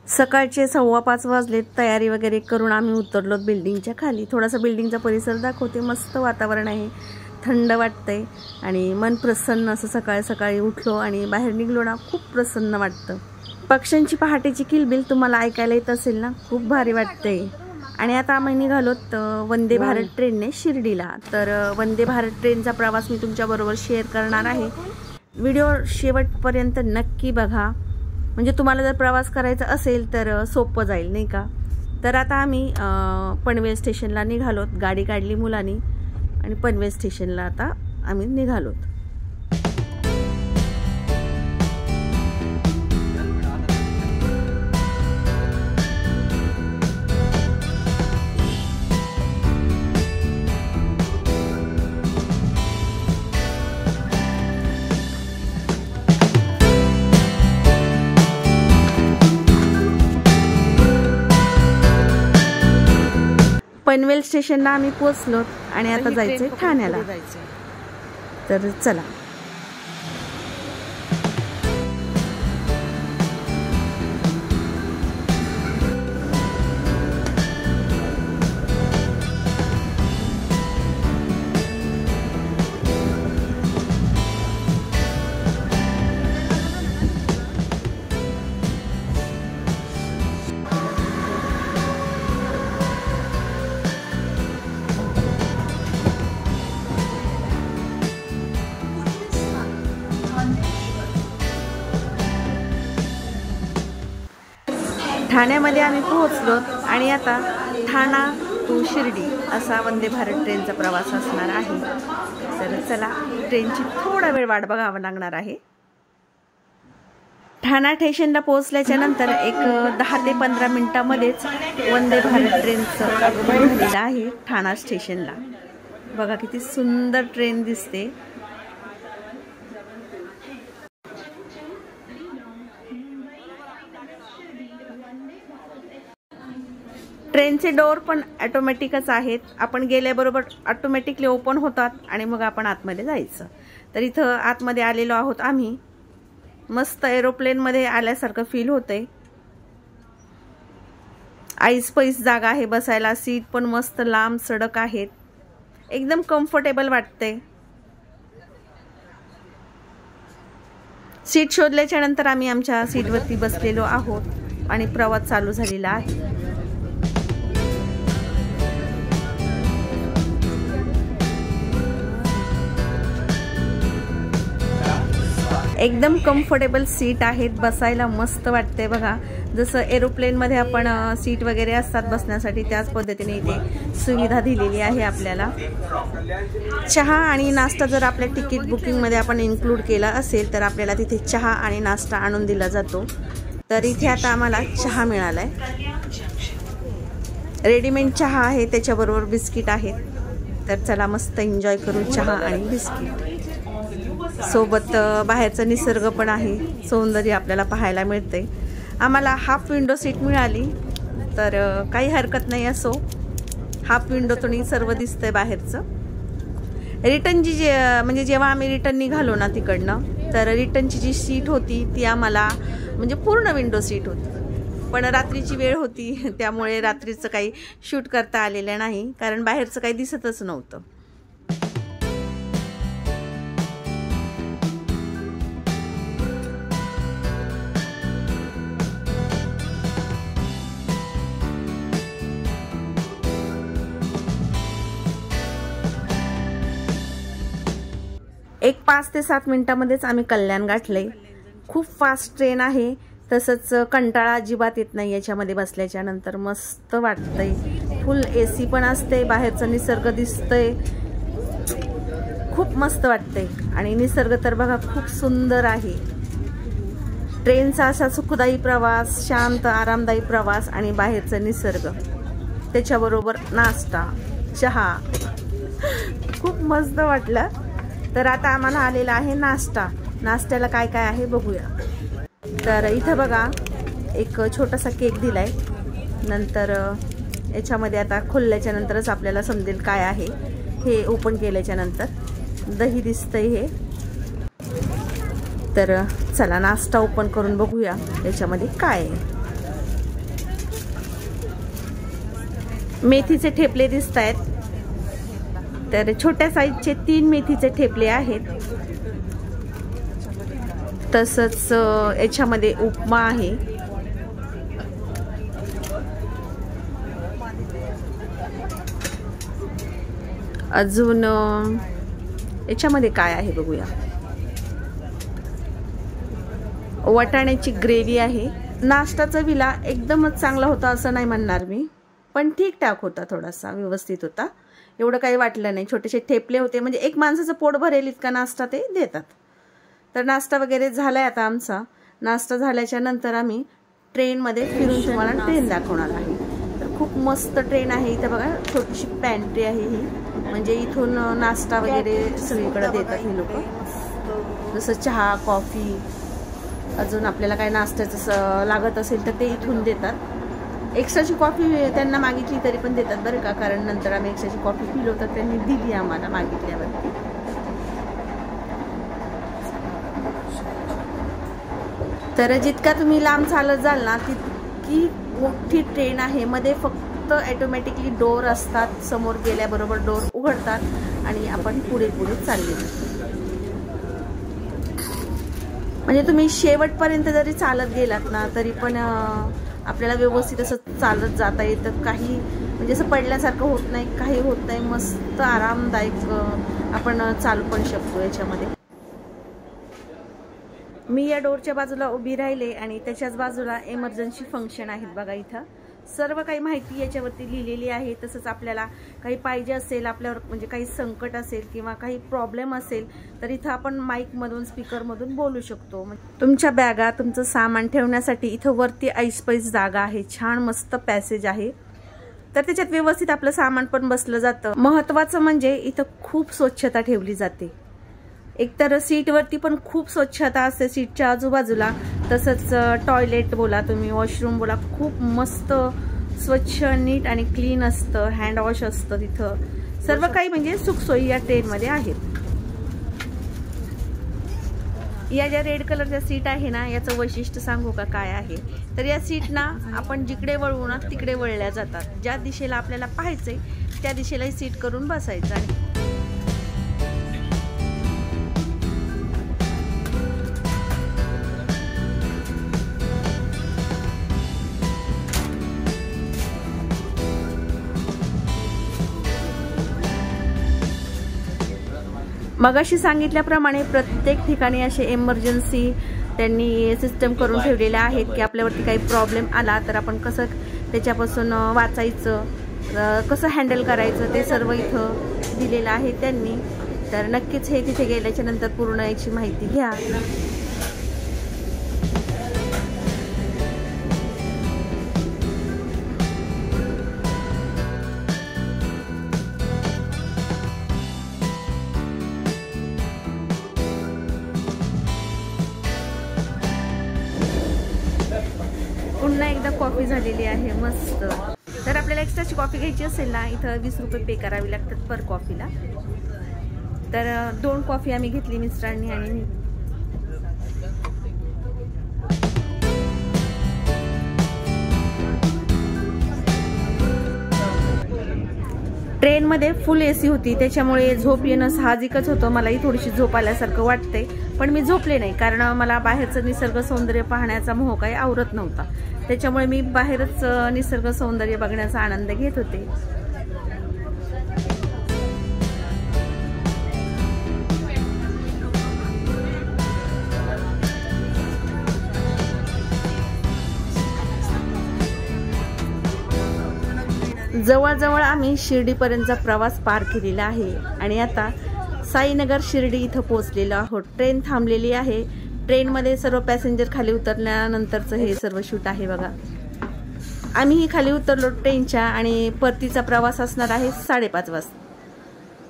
सकाळचे 5:15 वाजलेत। तयारी वगैरे करून आम्ही उतरलो बिल्डिंगच्या खाली। थोडासा बिल्डिंगचा परिसर दाखवते। मस्त वातावरण आहे, थंड वाटतंय आणि मन प्रसन्न असं सकाळी सकाळी उठलो आणि बाहेर निघलो ना, खूप प्रसन्न वाटतं। पक्ष्यांची पहाटेची किलबिल तुम्हाला ऐकायला येत असेल ना, खूप भारी वाटतंय। आणि आता आम्ही निघालोत वंदे भारत ट्रेनने शिर्डीला। तर वंदे भारत ट्रेनचा प्रवास मी तुमच्याबरोबर शेअर करणार आहे। व्हिडिओ शेवटपर्यंत नक्की बघा, म्हणजे तुम्हाला जर प्रवास करायचा असेल तर सोपं जाईल, नाही का। तर आता आम्ही पनवेल स्टेशनला निघालोत। गाडी काढली मुलांनी आणि पनवेल स्टेशनला आता आम्ही निघालोत। पनवेल स्टेशनला आम्ही पोहोचलो आणि आता जायचंय ठाण्याला। तर चला। ठाण्यामध्ये आम्ही पोहोचलो आणि आता ठाणा टू शिर्डी असा वंदे भारत ट्रेनचा प्रवास असणार आहे। तर चला, ट्रेनची थोडा वेळ वाट बघावं लागणार आहे। ठाणा स्टेशनला पोहोचल्याच्या नंतर एक 10 ते 15 मिनिटांमध्येच वंदे भारत ट्रेनचं आगमन झालेलं आहे ठाणा स्टेशनला। बघा किती सुंदर ट्रेन दिसते। ट्रेनचे डोर पण ऑटोमॅटिकच आहेत। आपण गेल्याबरोबर ऑटोमॅटिकली ओपन होतात आणि मग आपण आतमध्ये जायचं। तर इथं आतमध्ये आलेलो आहोत आम्ही। मस्त एरोप्लेनमध्ये आल्यासारखं फील होतंय। ऐस पैस जागा आहे बसायला। सीट पण मस्त लांब सडक आहेत, एकदम कम्फर्टेबल वाटते। सीट शोधल्याच्या नंतर आम्ही आमच्या सीटवरती बसलेलो आहोत आणि प्रवास चालू झालेला आहे। एकदम कम्फर्टेबल सीट आहेत, बसायला मस्त वाटते। बघा, जसं एरोप्लेन मध्ये आपण सीट वगैरे असतात बसण्यासाठी, त्याच पद्धतीने इथे सुविधा दिलेली आहे आपल्याला। चहा आणि नाश्ता जर आपल्या तिकीट बुकिंग मध्ये आपण इन्क्लूड केला असेल तर आपल्याला तिथे चहा आणि नाश्ता आणून दिला जातो। तर इथे आता आम्हाला चहा मिळालाय, रेडीमेड चहा आहे, त्याच्याबरोबर बिस्किट आहेत। तर चला मस्त एन्जॉय करू चहा आणि बिस्किट सोबत। बाहेरचं निसर्ग पण आहे, सौंदर्य आपल्याला पाहायला मिळते। आम्हाला हाफ विंडो सीट मिळाली, तर काही हरकत नाही। असो, हाफ विंडोतून सर्व दिसतंय बाहेरचं। रिटर्नची म्हणजे जेव्हा आम्ही रिटर्न निघालो ना तिकडनं, तर रिटर्नची जी सीट होती ती आम्हाला म्हणजे पूर्ण विंडो सीट होती। पण रात्रीची वेळ होती, त्यामुळे रात्रीचं काही शूट करता आलेलं नाही, कारण बाहेरचं काही दिसतच नव्हतं। एक 5 ते 7 मिनिटांमध्येच आम्ही कल्याण गाठले। खूप फास्ट ट्रेन आहे, तसंच कंटाळा अजिबात येत नाही याच्यामध्ये बसल्याच्या नंतर। मस्त वाटतंय, फुल AC पण असते, बाहेरचं निसर्ग दिसतंय, खूप मस्त वाटतंय। आणि निसर्ग तर बघा खूप सुंदर आहे। ट्रेनचा असा सुखदायी प्रवास, शांत आरामदायी प्रवास आणि बाहेरचं निसर्ग, त्याच्याबरोबर नाश्ता चहा, खूप मस्त वाटलं। तर आता आम्हाला आलेला आहे नाश्ता। नाश्त्याला काय काय आहे बघूया। तर इथं बघा एक छोटासा केक दिलाय। नंतर याच्यामध्ये आता खोलल्याच्या नंतरच आपल्याला समजेल काय आहे। हे ओपन केल्याच्या नंतर दही दिसतंय हे। तर चला नाश्ता ओपन करून बघूया याच्यामध्ये काय आहे। मेथीचे ठेपले दिसत आहेत, तर छोट्या साईजचे 3 मेथीचे ठेपले आहेत. तसंच याच्यामध्ये उपमा आहे. अजून याच्यामध्ये काय आहे बघूया. वाटाण्याची ग्रेव्ही आहे. नाश्ता चवीला एकदमच चांगला होता असं नाही म्हणणार मी, पण ठीकठाक होता, थोडासा व्यवस्थित होता, एवढं काही वाटलं नाही. छोटेसे ठेपले होते, म्हणजे एक माणसाचं पोट भरेल इतका नाश्ता ते देतात. तर नाश्ता वगैरे झालाय आता आमचा. नाश्ता झाल्याच्या नंतर आम्ही ट्रेनमध्ये फिरून तुम्हाला ट्रेन दाखवणार आहे. तर खूप मस्त ट्रेन आहे. इथं बघा छोटीशी पॅन्ट्री आहे ही, म्हणजे इथून नाश्ता वगैरे सगळीकडे देतात हे लोक. जसं चहा, कॉफी, अजून आपल्याला काय नाश्त्याचं लागत असेल तर ते इथून देतात. एक्स्ट्राची कॉफी त्यांना मागितली तरी पण देतात बरं का, कारण नंतर आम्ही एक्स्ट्राची कॉफी पिलो तर त्यांनी दिली आम्हाला मागितल्यावर. तर जितका तुम्ही लांब चालत जाल ना तितकी मोठी ट्रेन आहे. मध्ये फक्त ऑटोमॅटिकली डोर असतात, समोर गेल्याबरोबर डोर उघडतात आणि आपण पुढे पुढे चालले जातो. म्हणजे तुम्ही शेवटपर्यंत जरी चालत गेलात ना तरी पण आपल्याला व्यवस्थित असं चालत जाता येतं. काही म्हणजे असं पडल्यासारखं होत नाही, काही होत नाही. मस्त आरामदायक आपण चालू पण शकतो याच्यामध्ये. मी या डोरच्या बाजूला उभी राहिले आणि त्याच्याच बाजूला इमर्जन्सी फंक्शन आहेत बघा. इथं सर्व काही माहिती याच्यावरती लिहिलेली आहे. तसंच आपल्याला काही पाहिजे असेल, आपल्यावर म्हणजे काही संकट असेल किंवा काही प्रॉब्लेम असेल तर इथं आपण माईकमधून, स्पीकरमधून बोलू शकतो. तुमच्या बॅगा, तुमचं सामान ठेवण्यासाठी इथं वरती ऐसपैस जागा आहे. छान मस्त पॅसेज आहे, तर त्याच्यात व्यवस्थित आपलं सामान पण बसलं जातं. महत्त्वाचं म्हणजे इथं खूप स्वच्छता ठेवली जाते. एकतर सीटवरती पण खूप स्वच्छता असते सीटच्या आजूबाजूला. तसंच टॉयलेट बोला तुम्ही, वॉशरूम बोला, खूप मस्त स्वच्छ, नीट आणि क्लीन असतं. हँड वॉश असतं तिथं. सर्व काही म्हणजे सुखसोयी या ट्रेनमध्ये आहेत. या ज्या रेड कलरच्या सीट आहे ना, याचं वैशिष्ट्य सांगू का काय आहे. तर या सीट ना आपण जिकडे वळवू ना तिकडे वळल्या जातात. ज्या दिशेला आपल्याला पाहायचंय त्या दिशेला सीट करून बसायचं आहे. मगाशी सांगितल्याप्रमाणे प्रत्येक ठिकाणी असे इमर्जन्सी त्यांनी सिस्टम करून ठेवलेल्या आहेत की आपल्यावरती काही प्रॉब्लेम आला तर आपण कसं त्याच्यापासून वाचायचं, कसं हँडल करायचं ते सर्व इथं दिलेलं आहे त्यांनी. तर नक्कीच हे तिथे गेल्याच्या नंतर पूर्ण याची माहिती घ्या. पुन्हा एकदा कॉफी झालेली आहे मस्त. तर आपल्याला एक्स्ट्राची कॉफी घ्यायची असेल ना इथं 20 रुपये पे करावी लागतात पर कॉफीला. तर 2 कॉफी आम्ही घेतली मिस्टरांनी आणि मी. ट्रेनमध्ये फुल एसी होती त्याच्यामुळे झोप येणं साहजिकच होतं. मलाही थोडीशी झोप आल्यासारखं वाटतंय, पण मी झोपले नाही कारण मला बाहेरचं निसर्ग सौंदर्य पाहण्याचा मोह काही आवरत नव्हता. त्याच्यामुळे मी बाहेरच निसर्ग सौंदर्य बघण्याचा आनंद घेत होते. जवळजवळ आम्ही शिर्डीपर्यंतचा प्रवास पार केलेला आहे आणि आता साईनगर शिर्डी इथं पोहोचलेलो आहोत. ट्रेन थांबलेली आहे. ट्रेनमध्ये सर्व पॅसेंजर खाली उतरल्यानंतरचं हे सर्व शूट आहे बघा. आम्हीही खाली उतरलो ट्रेनच्या आणि परतीचा प्रवास असणार आहे 5:30 वाजता.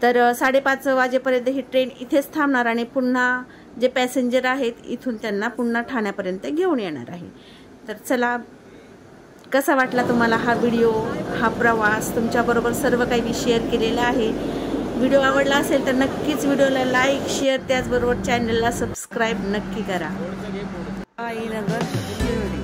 तर 5:30 वाजेपर्यंत ही ट्रेन इथेच थांबणार आणि पुन्हा जे पॅसेंजर आहेत इथून त्यांना पुन्हा ठाण्यापर्यंत घेऊन येणार आहे. तर चला, कसा वाटला तुम्हाला हा व्हिडिओ, हा प्रवास? तुमच्याबरोबर सर्व काही मी शेअर केलेलं आहे. व्हिडिओ आवडला असेल तर नक्कीच व्हिडिओला लाईक, शेअर, त्याचबरोबर चॅनलला सबस्क्राईब नक्की करा. साईनगर शिर्डी.